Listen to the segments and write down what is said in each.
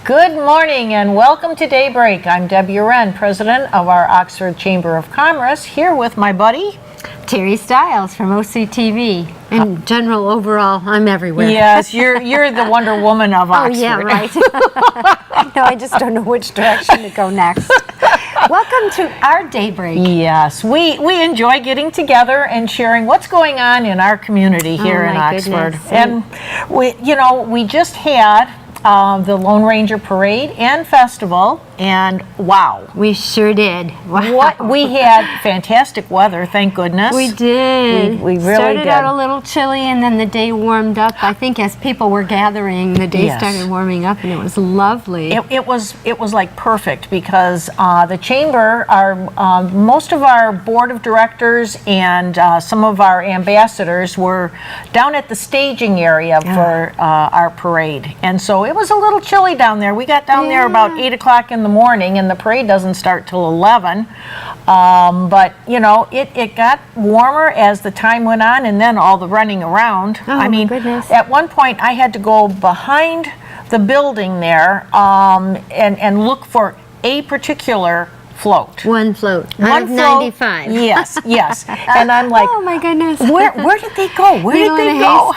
Good morning and welcome to DayBreak. I'm Debbie Uren, president of our Oxford Chamber of Commerce, here with my buddy Teri Stiles from OCTV. In general, overall, I'm everywhere. Yes, you're the Wonder Woman of Oxford. Oh, yeah, right. No, I just don't know which direction to go next. Welcome to our DayBreak. Yes, we enjoy getting together and sharing what's going on in our community here in Oxford. Goodness. And we just had the Lone Ranger Parade and Festival, and wow. We sure did. Wow. We had fantastic weather, thank goodness. We did. We really started did. out a little chilly, and then the day warmed up. I think as people were gathering, the day started warming up, and it was lovely. It was like perfect because the chamber, most of our board of directors and some of our ambassadors were down at the staging area for our parade, and so it was a little chilly down there. We got down there about 8 o'clock in the morning, and the parade doesn't start till 11. But it got warmer as the time went on, and then all the running around. Oh, my goodness. At one point I had to go behind the building there and look for a particular float. One float. One out of float, 95. Yes. And I'm like, oh my goodness. Where did they go? Where did they go?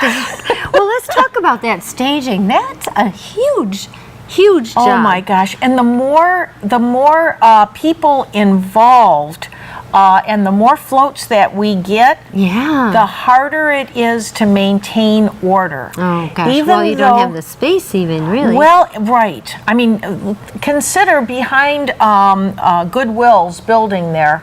Well, let's talk about that staging. That's a huge job. Oh my gosh. And the more people involved and the more floats that we get, the harder it is to maintain order. Oh gosh, you don't have the space even, really. Well, right. I mean, consider behind Goodwill's building there,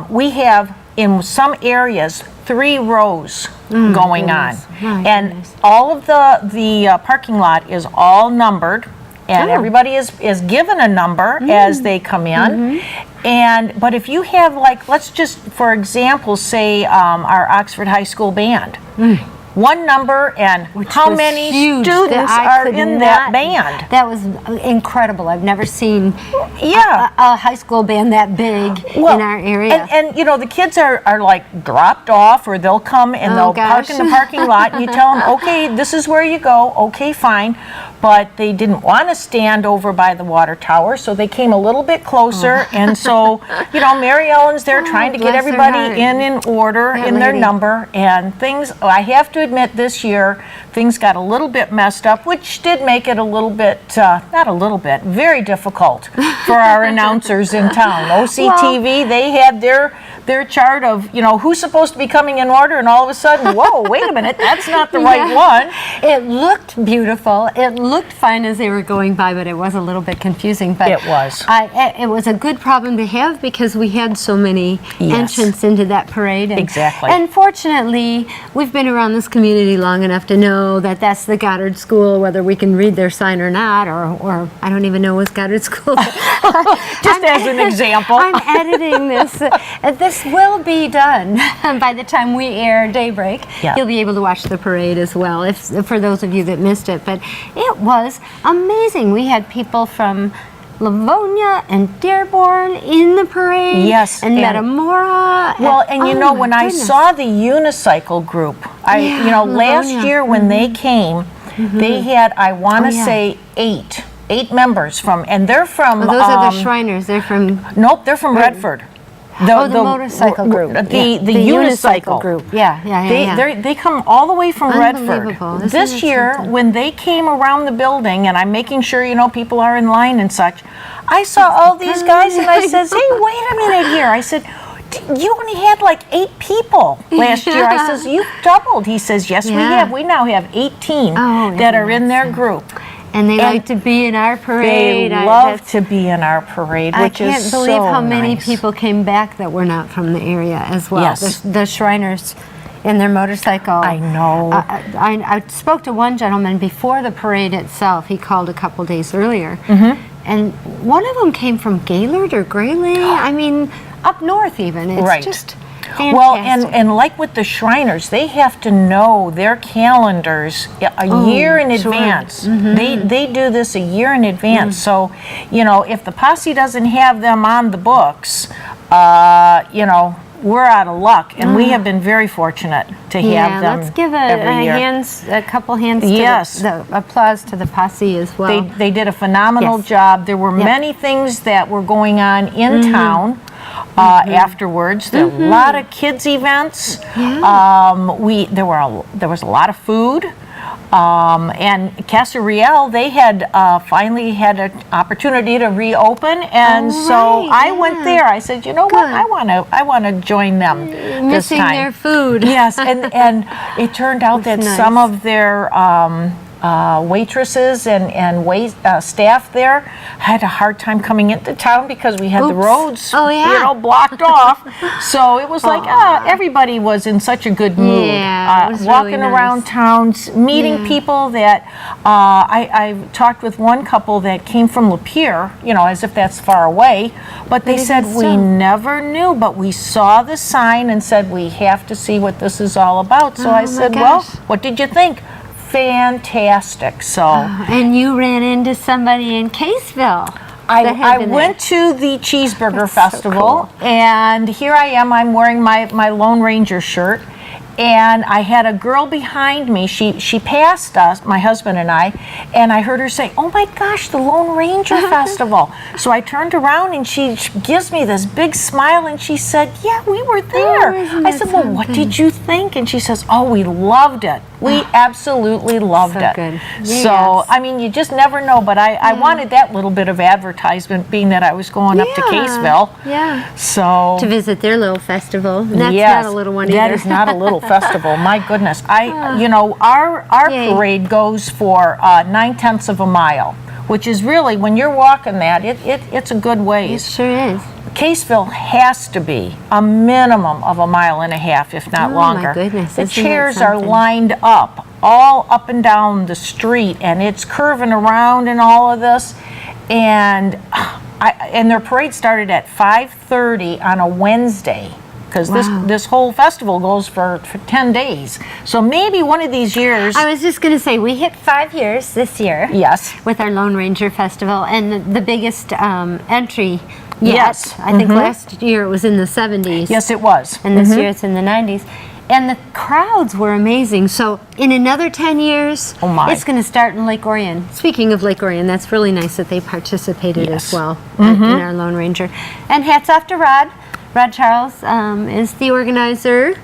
we have in some areas 3 rows going on. And all of the parking lot is all numbered, and everybody is given a number as they come in. But if you have, like, let's just for example say our Oxford High School band, one number, and how many students are in that band? That was incredible. I've never seen a high school band that big in our area. And the kids are like dropped off, or they'll come and they'll park in the parking lot, and you tell them, okay, this is where you go, okay, fine. But they didn't want to stand over by the water tower, so they came a little bit closer. And so, Mary Ellen's there trying to get everybody in order, in their number, and things. I have to admit, this year things got a little bit messed up, which did make it a little bit, not a little bit, very difficult for our announcers in town. OCTV, they had their chart of, who's supposed to be coming in order, and all of a sudden, whoa, wait a minute, that's not the right one. It looked beautiful. It looked fine as they were going by, but it was a little bit confusing. But it was. It was a good problem to have because we had so many entrants into that parade. Exactly. And fortunately, we've been around this community long enough to know that that's the Goddard School, whether we can read their sign or not, or I don't even know what's Goddard School. Just as an example. I'm editing this. This will be done by the time we air DayBreak. You'll be able to watch the parade as well, for those of you that missed it. But it was amazing. We had people from Livonia and Dearborn in the parade. Yes. And Metamora. Well, and when I saw the unicycle group, last year when they came, they had, I want to say, 8 members from, and they're from. Those are the Shriners. They're from. Nope, they're from Redford. The motorcycle group. The unicycle group. Yeah. They come all the way from Redford. This year, something? when they came around the building, and I'm making sure, people are in line and such, I saw all these guys, and I said, hey, wait a minute here. I said, you only had like 8 people last year. I says, you've doubled. He says, yes, we have. We now have 18 that are in their group. And they like to be in our parade. They love to be in our parade, which is so nice. I can't believe how many people came back that were not from the area as well. Yes. The Shriners in their motorcycle. I know. I spoke to one gentleman before the parade itself. He called a couple days earlier. And one of them came from Gaylord or Grayling. I mean, up north even. It's just fantastic. Well, and like with the Shriners, they have to know their calendars a year in advance. They do this a year in advance. So, if the posse doesn't have them on the books, we're out of luck, and we have been very fortunate to have them. Let's give every year. a couple hands Yes. to the applause to the posse as well. They did a phenomenal job. There were many things that were going on in town afterwards. There were a lot of kids events. There was a lot of food. And Casa Real, they had finally had an opportunity to reopen, and so I went there. I said, you know what, I want to join them this Missing time. their food. Yes, and it turned out that some of their waitresses and staff there had a hard time coming into town because we had the roads blocked off. So it was like everybody was in such a good mood. Yeah, it was walking really nice. around town, meeting people that I talked with one couple that came from Lapeer, as if that's far away, but they said we never knew, but we saw the sign and said we have to see what this is all about. So I said, well, what did you think? Fantastic. So and you ran into somebody in Caseville. I went to the Cheeseburger Festival, and here I am. I'm wearing my Lone Ranger shirt, and I had a girl behind me. She passed us, my husband and I heard her say, "Oh my gosh, the Lone Ranger Festival." So I turned around, and she gives me this big smile, and she said, "Yeah, we were there." I said, "Well, what did you think?" And she says, "Oh, we loved it. We absolutely loved it." Good. So, I mean, you just never know, but I wanted that little bit of advertisement, being that I was going up to Caseville. Yeah. So to visit their little festival. That's not a little one either. That is not a little festival. My goodness. Our parade goes for 9/10 of a mile, which is really, when you're walking that, it's a good ways. It sure is. Caseville has to be a minimum of 1.5 miles, if not longer. My goodness. The chairs are lined up, all up and down the street, and it's curving around and all of this. And their parade started at 5:30 on a Wednesday, because this whole festival goes for 10 days. So maybe one of these years. I was just going to say, we hit 5 years this year. Yes. With our Lone Ranger Festival, and the biggest entry yet. Yes. I think last year it was in the 70s. Yes, it was. And this year it's in the 90s. And the crowds were amazing. So in another 10 years, it's going to start in Lake Orion. Speaking of Lake Orion, that's really nice that they participated as well in our Lone Ranger. And hats off to Rod. Rod Charles is the organizer.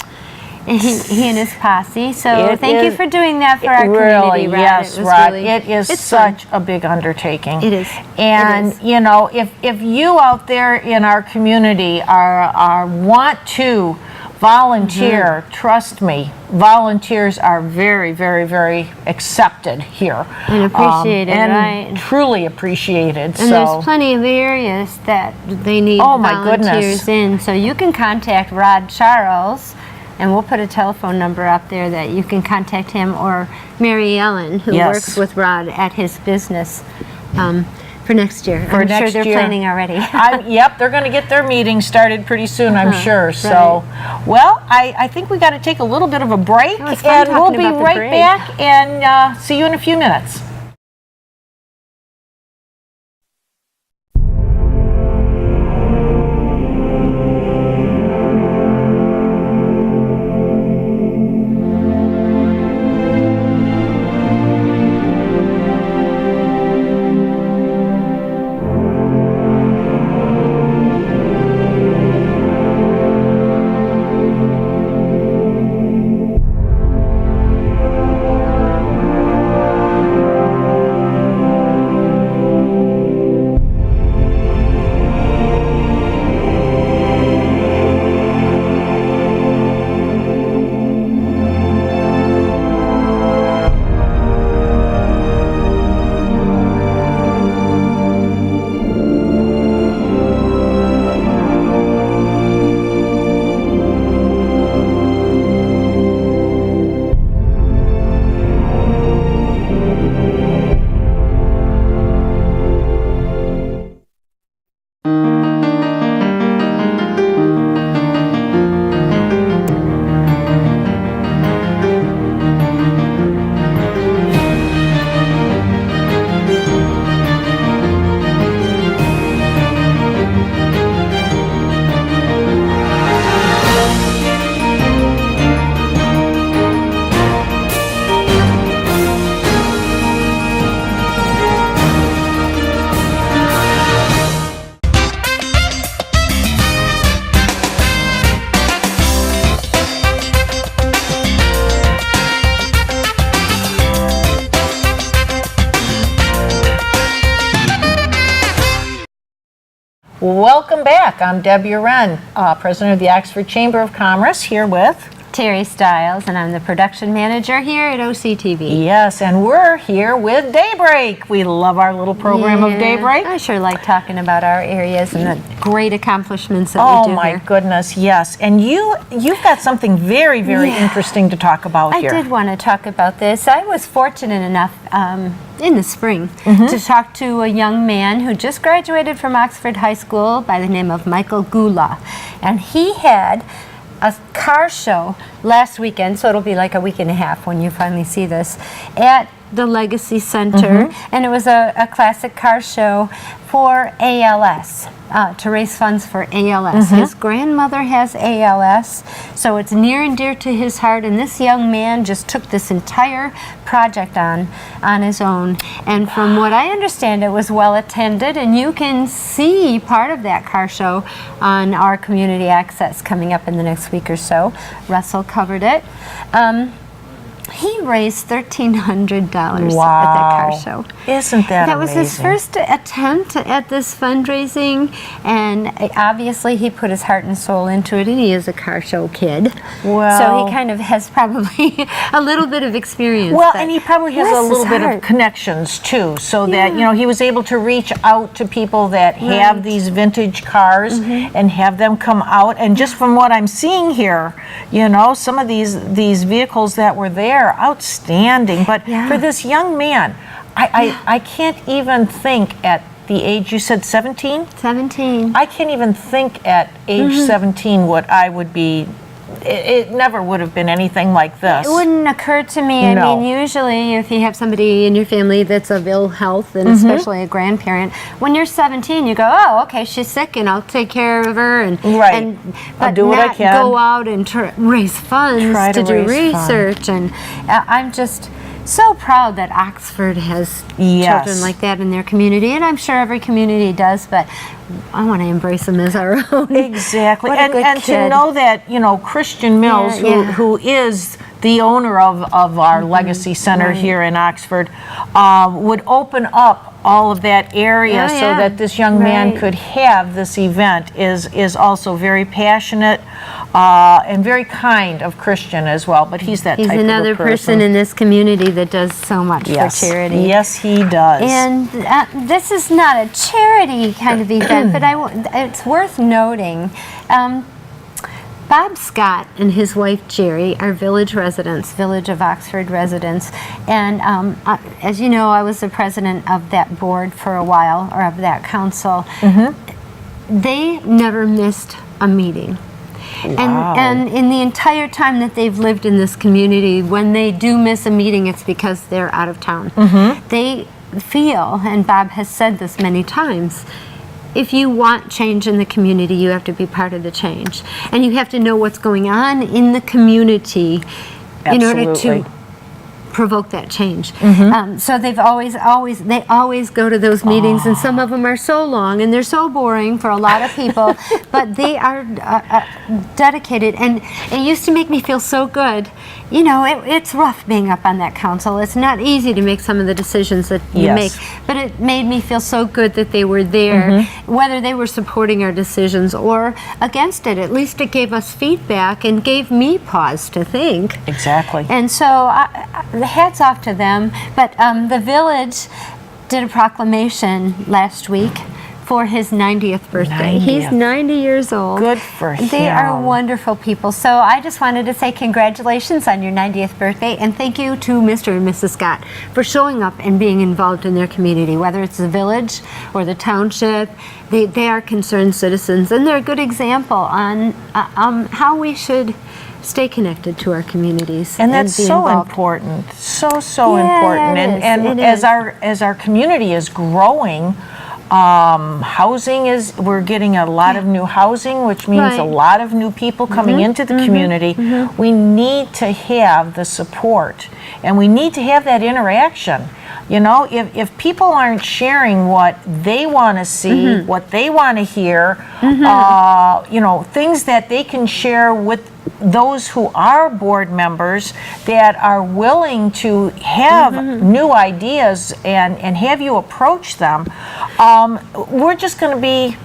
And he and his posse. So thank you for doing that for our community, Rod. Yes, Rod. It is such a big undertaking. It is. And if you out there in our community want to volunteer, trust me, volunteers are very, very, very accepted here. And appreciated, and truly appreciated. And there's plenty of areas that they need volunteers in. So you can contact Rod Charles, and we'll put a telephone number up there that you can contact him, or Mary Ellen, who works with Rod at his business, for next year. I'm sure they're planning already. Yep, they're going to get their meeting started pretty soon, I'm sure. So, well, I think we got to take a little bit of a break, and we'll be right back and see you in a few minutes. Welcome back. I'm Deb Uren, President of the Oxford Chamber of Commerce, here with Teri Stiles, and I'm the production manager here at OCTV. Yes, and we're here with DayBreak. We love our little program of DayBreak. I sure like talking about our areas and the great accomplishments that we do Oh my here. goodness, yes. And you've got something very, very interesting to talk about here. I did want to talk about this. I was fortunate enough in the spring to talk to a young man who just graduated from Oxford High School by the name of Michael Gula. And he had a car show last weekend, so it'll be like a week and a half when you finally see this, at the Legacy Center. And it was a classic car show for ALS, to raise funds for ALS. His grandmother has ALS, so it's near and dear to his heart, and this young man just took this entire project on his own. And from what I understand, it was well attended, and you can see part of that car show on our community access coming up in the next week or so. Russell covered it. He raised $1,300 at that car show. Isn't that That was amazing? his first attempt at this fundraising, and obviously he put his heart and soul into it, and he is a car show kid. Well, so he kind of has probably a little bit of experience. Well, and he probably has a bless his little bit of heart. connections too, so that, you know, he was able to reach out to people that have these vintage cars and have them come out. And just from what I'm seeing here, you know, some of these vehicles that were there, outstanding. But for this young man, I can't even think at the age, you said 17? 17. I can't even think at age 17 what I would be. It never would have been anything like this. It wouldn't occur to me. No. I mean, usually if you have somebody in your family that's of ill health, and especially a grandparent, when you're 17, you go, oh, okay, she's sick, and I'll take care of her, and I'll do what I can. Go out and raise funds to do research, and I'm just so proud that Oxford has children like that in their community, and I'm sure every community does, but I want to embrace them as our own. Exactly. What a good and kid. to know that, you know, Christian Mills, who is the owner of our Legacy Center here in Oxford, would open up all of that area so that this young man could have this event is also very passionate and very kind of Christian as well. But he's that type of a person. He's another person in this community that does so much for charity. Yes, he does. And this is not a charity kind of event, but it's worth noting. Bob Scott and his wife Jerry are Village residents, Village of Oxford residents, and as you know, I was the president of that board for a while, or of that council. They never missed a meeting. And in the entire time that they've lived in this community, when they do miss a meeting, it's because they're out of town. They feel, and Bob has said this many times, if you want change in the community, you have to be part of the change. And you have to know what's going on in the community in order to provoke that change. So they've always go to those meetings, and some of them are so long and they're so boring for a lot of people, but they are dedicated, and it used to make me feel so good. You know, it's rough being up on that council. It's not easy to make some of the decisions that you make, but it made me feel so good that they were there, whether they were supporting our decisions or against it. At least it gave us feedback and gave me pause to think. Exactly. And so hats off to them. But the village did a proclamation last week for his 90th birthday. 90th. He's 90 years old. Good for him. They are wonderful people. So I just wanted to say congratulations on your 90th birthday, and thank you to Mr. and Mrs. Scott for showing up and being involved in their community, whether it's the village or the township. They are concerned citizens, and they're a good example on how we should stay connected to our communities. And that's so important. So important. And as our community is growing, housing we're getting a lot of new housing, which means a lot of new people coming into the community. We need to have the support, and we need to have that interaction. You know, if people aren't sharing what they want to see, what they want to hear, you know, things that they can share with those who are board members that are willing to have new ideas and have you approach them, we're just going to be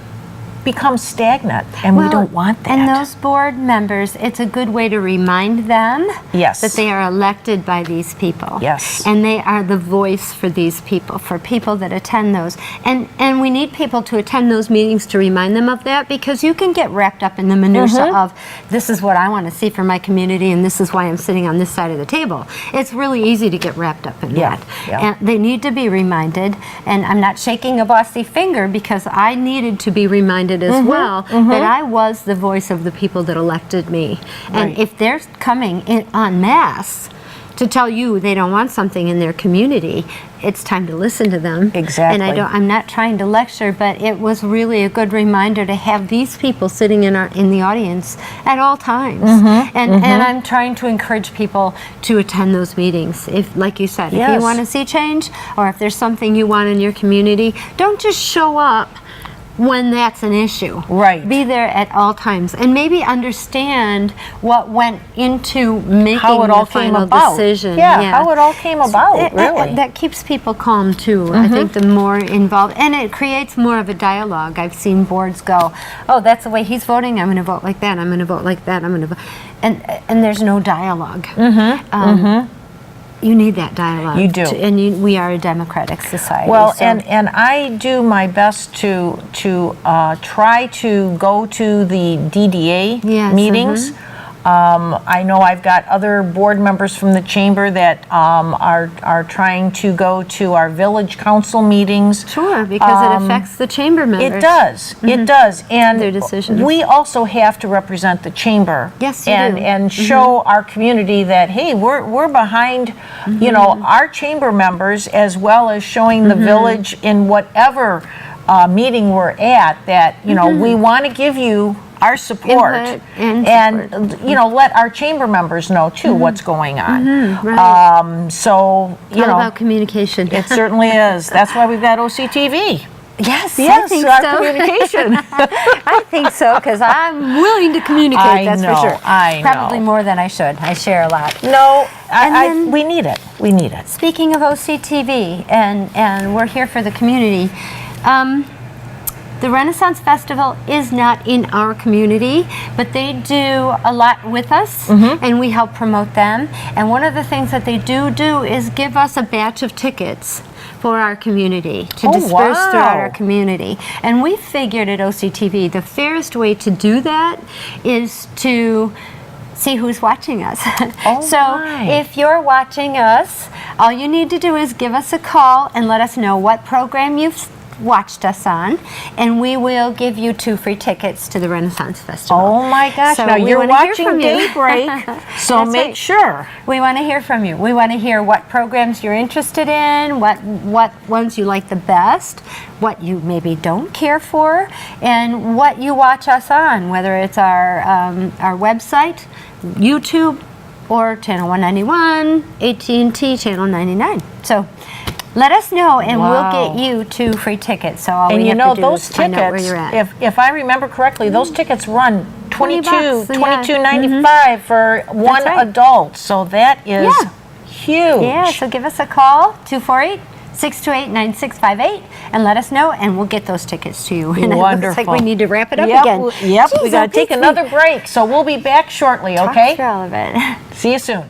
become stagnant, and we don't want that. And those board members, it's a good way to remind them that they are elected by these people. Yes. And they are the voice for these people, for people that attend those. And we need people to attend those meetings to remind them of that, because you can get wrapped up in the minutia of, this is what I want to see for my community, and this is why I'm sitting on this side of the table. It's really easy to get wrapped up in that. And they need to be reminded, and I'm not shaking a bossy finger, because I needed to be reminded as well that I was the voice of the people that elected me. And if they're coming in en masse to tell you they don't want something in their community, it's time to listen to them. Exactly. And I'm not trying to lecture, but it was really a good reminder to have these people sitting in the audience at all times. And I'm trying to encourage people to attend those meetings. If, like you said, if you want to see change, or if there's something you want in your community, don't just show up when that's an issue. Right. Be there at all times, and maybe understand what went into making how it all the came final about. decision. How it all came about, really. That keeps people calm too. I think the more involved, and it creates more of a dialogue. I've seen boards go, oh, that's the way he's voting, I'm going to vote like that, I'm going to vote like that, I'm going to vote, and there's no dialogue. You need that dialogue. You do. We are a democratic society. Well, so. and I do my best to try to go to the DDA meetings. I know I've got other board members from the chamber that are trying to go to our village council meetings. Sure, because it affects the chamber members. It does. It does. And their decisions. We also have to represent the chamber. Yes, you do. And show our community that, hey, we're behind, you know, our chamber members, as well as showing the village in whatever meeting we're at, that, you know, we want to give you our support, and you know, let our chamber members know too what's going on. So you know, about communication. It certainly is. That's why we've got OCTV. Yes, I think our so. communication. I think so, because I'm willing to communicate. That's for sure. I know. Probably more than I should. I share a lot. No, we need it. We need it. Speaking of OCTV, and we're here for the community. The Renaissance Festival is not in our community, but they do a lot with us, and we help promote them. And one of the things that they do is give us a batch of tickets for our community to disperse throughout our community. And we figured at OCTV the fairest way to do that is to see who's watching us. If you're watching us, all you need to do is give us a call and let us know what program you've watched us on, and we will give you 2 free tickets to the Renaissance Festival. Oh my gosh, so now you're watching DayBreak, so make sure. We want to hear from you. We want to hear what programs you're interested in, what ones you like the best, what you maybe don't care for, and what you watch us on, whether it's our website, YouTube, or Channel 191, AT&T Channel 99. So let us know, and we'll get you 2 free tickets. So all we have to do is find out where you're at. If I remember correctly, those tickets run $22.95 for one adult. So that is huge. Yeah, so give us a call, 248-628-9658, and let us know, and we'll get those tickets to you. And Wonderful. It looks like we need to wrap it up again. We got to take another break, so we'll be back shortly, okay? Talk through all of it. See you soon.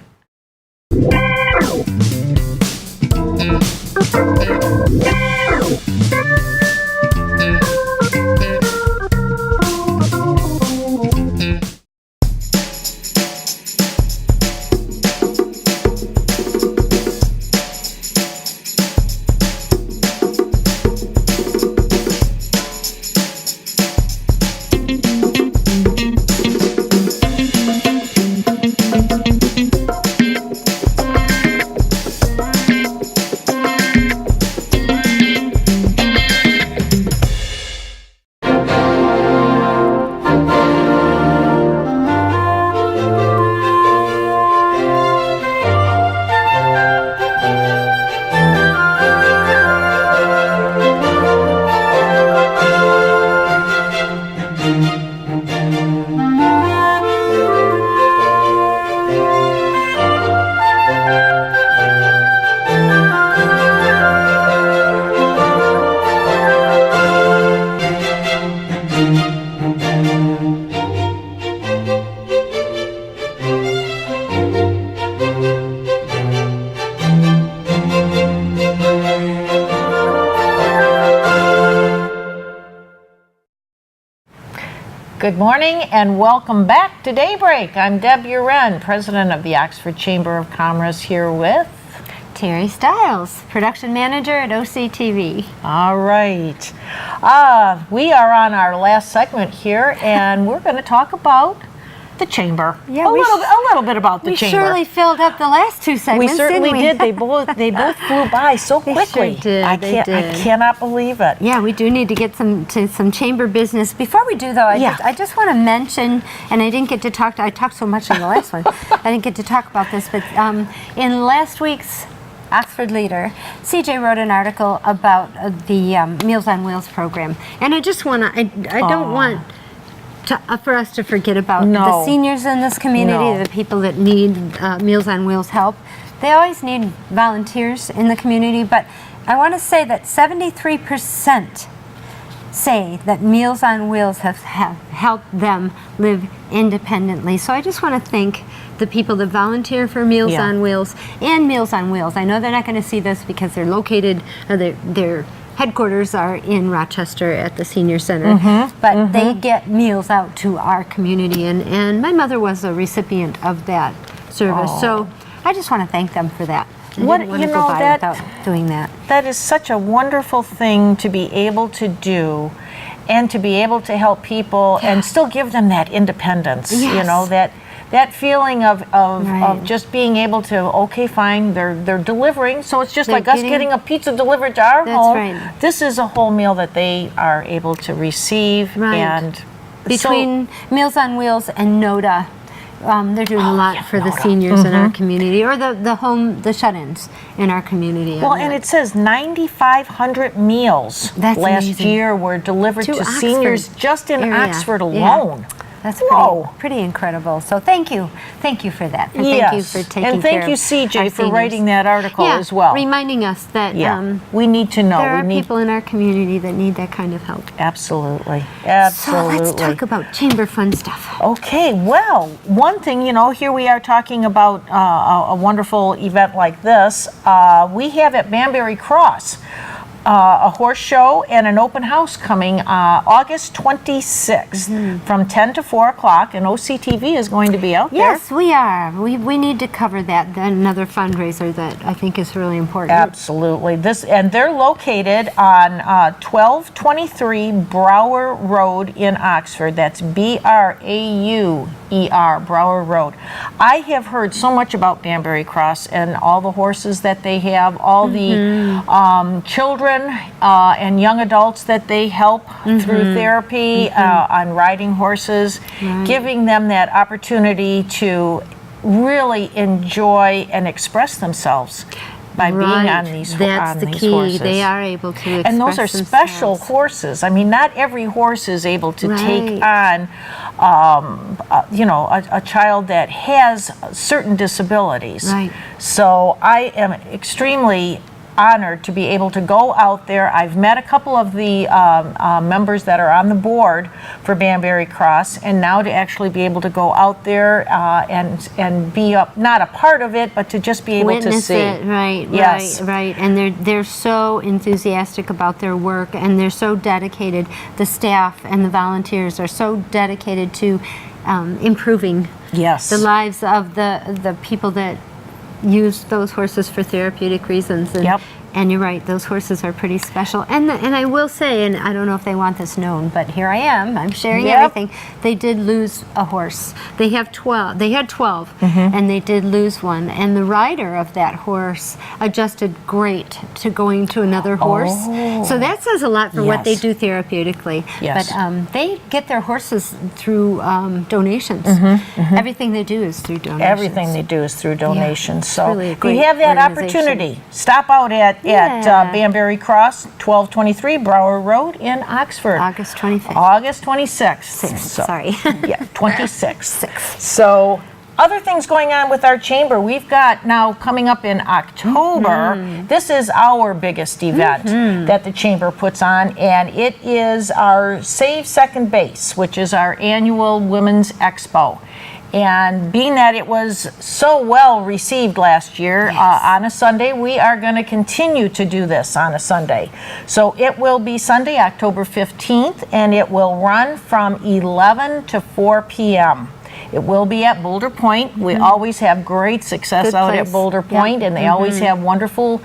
Good morning and welcome back to DayBreak. I'm Deb Uren, president of the Oxford Chamber of Commerce, here with Teri Stiles, production manager at OCTV. All right. We are on our last segment here, and we're going to talk about the chamber. Yeah, a little bit about the chamber. We surely filled up the last two segments. We certainly didn't we? did. They both flew by so quickly. Sure did. I cannot believe it. Yeah, we do need to get to some chamber business. Before we do, though, I just want to mention, and I didn't get to talk. I talked so much in the last one. I didn't get to talk about this, but in last week's Oxford Leader, CJ wrote an article about the Meals on Wheels program, and I just want to. I don't want for us to forget about the seniors in this community, the people that need Meals on Wheels help. They always need volunteers in the community, but I want to say that 73% say that Meals on Wheels have helped them live independently. So I just want to thank the people that volunteer for Meals on Wheels and Meals on Wheels. I know they're not going to see this because they're located, their headquarters are in Rochester at the Senior Center, but they get meals out to our community, and my mother was a recipient of that service. So I just want to thank them for that. I didn't want to go by without doing that. That is such a wonderful thing to be able to do, and to be able to help people and still give them that independence. Yes. You know, that feeling of just being able to, okay, fine, they're delivering, so it's just like us getting a pizza delivered to our home. Right. This is a whole meal that they are able to receive. Right. And between Meals on Wheels and NODA, they're doing a lot for the seniors in our community, or the shut-ins in our community. Well, and it says 9,500 meals last year were delivered to seniors just in Oxford alone. Yeah. That's pretty incredible. So thank you for that. And yes. Thank you for taking care of And thank you, CJ, for writing that article as well. Reminding us that we need to know. There are people in our community that need that kind of help. Absolutely. So let's talk about chamber fun stuff. Okay, well, one thing, here we are talking about a wonderful event like this. We have at Banbury Cross a horse show and an open house coming August 26th from 10 to 4 o'clock, and OCTV is going to be out there. Yes, we are. We need to cover that. Another fundraiser that I think is really important. Absolutely. And they're located on 1223 Brower Road in Oxford. That's BRAUER, Brower Road. I have heard so much about Banbury Cross and all the horses that they have, all the children and young adults that they help through therapy on riding horses, giving them that opportunity to really enjoy and express themselves by being on these horses. That's the key. They are able to express and those are special horses. I mean, not every horse is able to take on, a child that has certain disabilities. Right. So I am extremely honored to be able to go out there. I've met a couple of the members that are on the board for Banbury Cross, and now to actually be able to go out there and be not a part of it, but to just be able Witness to see. It. Right. And they're so enthusiastic about their work, and they're so dedicated. The staff and the volunteers are so dedicated to improving the lives of the people that use those horses for therapeutic reasons. And you're right, those horses are pretty special. And I will say, and I don't know if they want this known, but here I am, I'm sharing everything. They did lose a horse. They had 12, and they did lose one. And the rider of that horse adjusted great to going to another horse. So that says a lot for what they do therapeutically. But they get their horses through donations. Everything they do is through donations. Everything they do is through donations. So really if you have that opportunity, stop out at Banbury Cross, 1223 Brower Road in Oxford. August 25th. August 26th. Sorry. 26th. So other things going on with our chamber. We've got now coming up in October, this is our biggest event that the chamber puts on, and it is our Save Second Base, which is our annual Women's Expo. And being that it was so well received last year, on a Sunday, we are going to continue to do this on a Sunday. So it will be Sunday, October 15th, and it will run from 11 to 4 p.m. It will be at Boulder Point. We always have great success out at Boulder Point, and they always have wonderful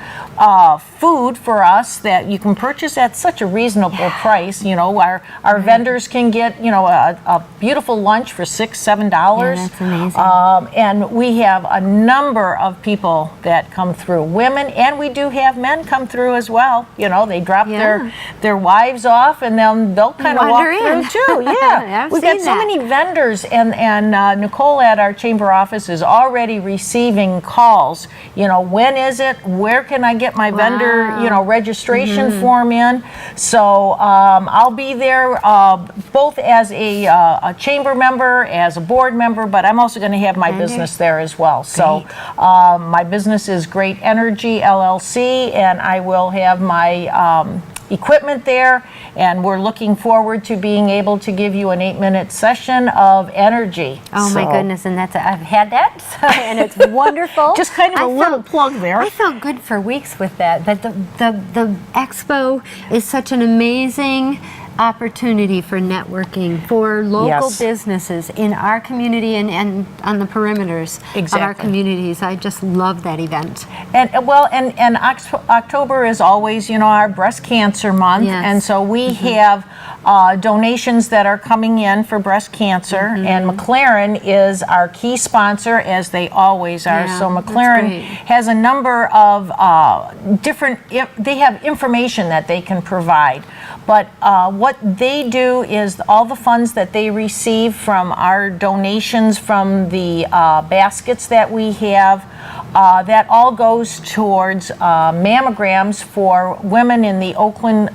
food for us that you can purchase at such a reasonable price. You know, our vendors can get, you know, a beautiful lunch for $6, $7. Yeah, that's amazing. And we have a number of people that come through, women, and we do have men come through as well. You know, they drop their wives off, and then they'll kind of walk through too. Yeah, we've got so many vendors, and Nicole at our chamber office is already receiving calls. You know, when is it? Where can I get my vendor, you know, registration form in? So I'll be there both as a chamber member, as a board member, but I'm also going to have my business there as well. So my business is Great Energy LLC, and I will have my equipment there, and we're looking forward to being able to give you an 8-minute session of energy. Oh my goodness, and I've had that, and it's wonderful. Just kind of a little plug there. I felt good for weeks with that, but the expo is such an amazing opportunity for networking for local businesses in our community and on the perimeters of our communities. I just love that event. And October is always, you know, our breast cancer month, and so we have donations that are coming in for breast cancer, and McLaren is our key sponsor, as they always are. So McLaren has a number of they have information that they can provide, but what they do is all the funds that they receive from our donations from the baskets that we have, that all goes towards mammograms for women in the Oakland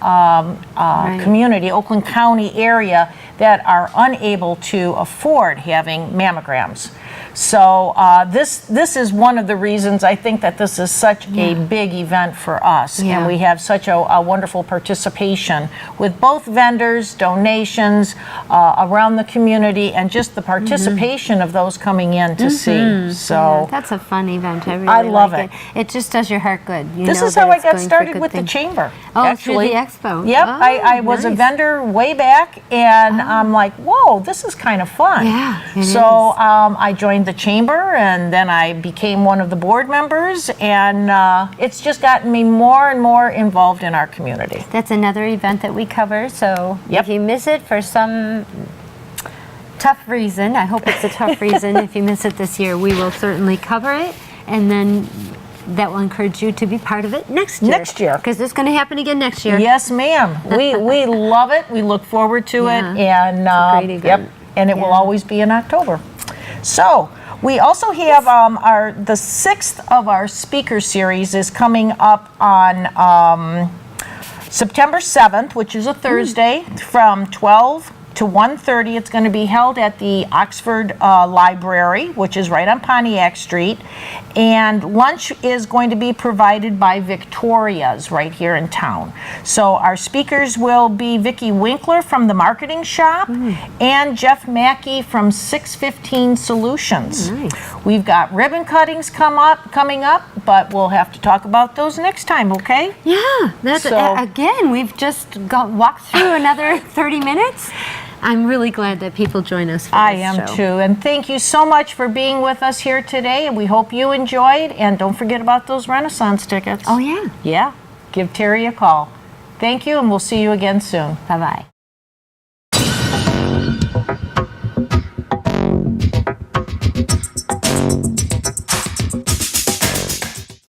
community, Oakland County area, that are unable to afford having mammograms. So this is one of the reasons I think that this is such a big event for us, and we have such a wonderful participation with both vendors, donations around the community, and just the participation of those coming in to see. So that's a fun event. I love it. It just does your heart good. This is how I got started with the chamber. Actually, through the expo. Yep, I was a vendor way back, and I'm like, whoa, this is kind of fun. Yeah, so I joined the chamber, and then I became one of the board members, and it's just gotten me more and more involved in our community. That's another event that we cover, so if you miss it for some tough reason, I hope it's a tough reason, if you miss it this year, we will certainly cover it, and then that will encourage you to be part of it next year. Next year. Because it's going to happen again next year. Yes, ma'am. We love it. We look forward to it. And it's a great event. And it will always be in October. So we also have the 6th of our speaker series is coming up on September 7th, which is a Thursday, from 12 to 1:30. It's going to be held at the Oxford Library, which is right on Pontiac Street. And lunch is going to be provided by Victoria's right here in town. So our speakers will be Vicki Winkler from the Marketing Shop and Jeff Mackey from 615 Solutions. We've got ribbon cuttings coming up, but we'll have to talk about those next time, okay? Yeah, that's again, we've just walked through another 30 minutes. I'm really glad that people join us for this I am show. too, and thank you so much for being with us here today, and we hope you enjoyed, and don't forget about those Renaissance tickets. Oh yeah. Yeah, give Teri a call. Thank you, and we'll see you again soon. Bye-bye.